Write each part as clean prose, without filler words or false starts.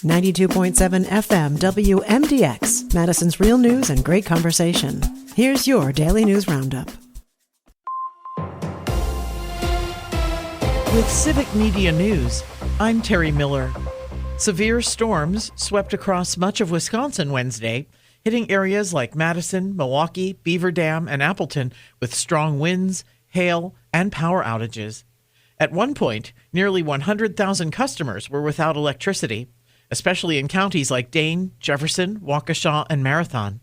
92.7 FM WMDX, Madison's real news and great conversation. Here's your Daily News Roundup. With Civic Media News, I'm Terry Miller. Severe storms swept across much of Wisconsin Wednesday, hitting areas like Madison, Milwaukee, Beaver Dam, and Appleton with strong winds, hail, and power outages. At one point, nearly 100,000 customers were without electricity, especially in counties like Dane, Jefferson, Waukesha, and Marathon.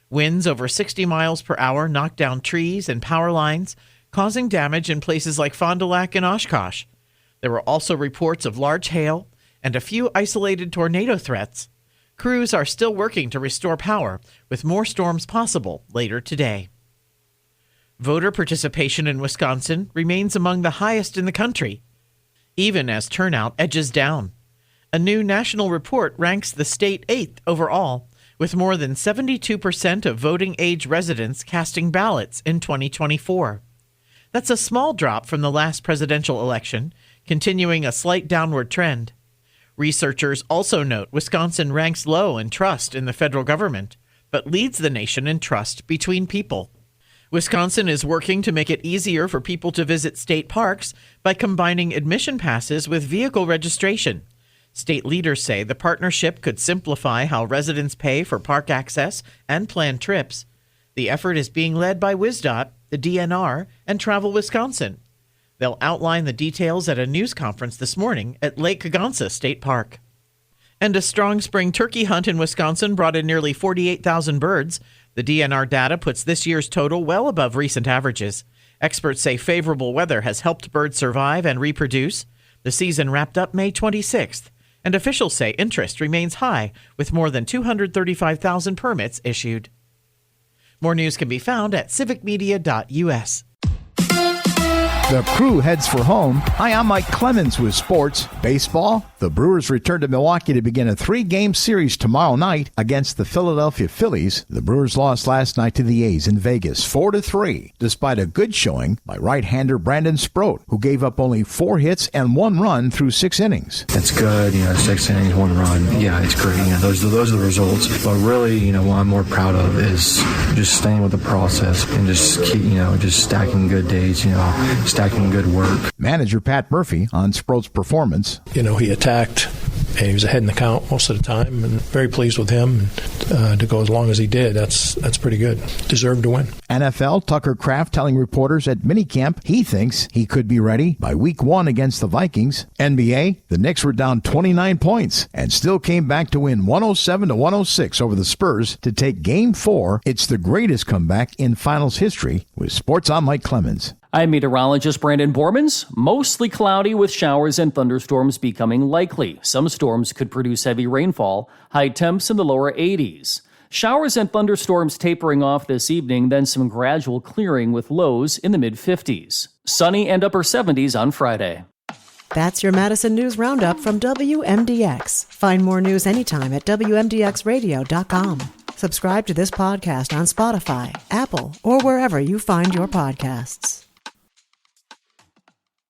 Winds over 60 miles per hour knocked down trees and power lines, causing damage in places like Fond du Lac and Oshkosh. There were also reports of large hail and a few isolated tornado threats. Crews are still working to restore power, with more storms possible later today. Voter participation in Wisconsin remains among the highest in the country, even as turnout edges down. A new national report ranks the state 8th overall, with more than 72% of voting-age residents casting ballots in 2024. That's a small drop from the last presidential election, continuing a slight downward trend. Researchers also note Wisconsin ranks low in trust in the federal government, but leads the nation in trust between people. Wisconsin is working to make it easier for people to visit state parks by combining admission passes with vehicle registration. State leaders say the partnership could simplify how residents pay for park access and plan trips. The effort is being led by WisDOT, the DNR, and Travel Wisconsin. They'll outline the details at a news conference this morning at Lake Kagansa State Park. And a strong spring turkey hunt in Wisconsin brought in nearly 48,000 birds. The DNR data puts this year's total well above recent averages. Experts say favorable weather has helped birds survive and reproduce. The season wrapped up May 26th, and officials say interest remains high, with more than 235,000 permits issued. More news can be found at civicmedia.us. The crew heads for home. Hi, I'm Mike Clemens with sports. Baseball. The Brewers return to Milwaukee to begin a 3-game series tomorrow night against the Philadelphia Phillies. The Brewers lost last night to the A's in Vegas 4-3, despite a good showing by right-hander Brandon Sproat, who gave up only 4 hits and 1 run through 6 innings. That's good, 6 innings, 1 run. Yeah, it's great. Those are the results. But really, what I'm more proud of is just staying with the process and just keep, just stacking good days, stacking good work. Manager Pat Murphy on Sproat's performance. He attacked, and he was ahead in the count most of the time, and very pleased with him. To go as long as he did, that's pretty good. Deserved to win. NFL, Tucker Kraft telling reporters at minicamp he thinks he could be ready by week 1 against the Vikings. NBA, the Knicks were down 29 points and still came back to win 107-106 over the Spurs to take Game 4. It's the greatest comeback in finals history. With sports, I'm Mike Clemens. I'm meteorologist Brandon Bormans. Mostly cloudy with showers and thunderstorms becoming likely. Some storms could produce heavy rainfall, high temps in the lower 80s. Showers and thunderstorms tapering off this evening, then some gradual clearing with lows in the mid-50s. Sunny and upper 70s on Friday. That's your Madison News Roundup from WMDX. Find more news anytime at WMDXradio.com. Subscribe to this podcast on Spotify, Apple, or wherever you find your podcasts.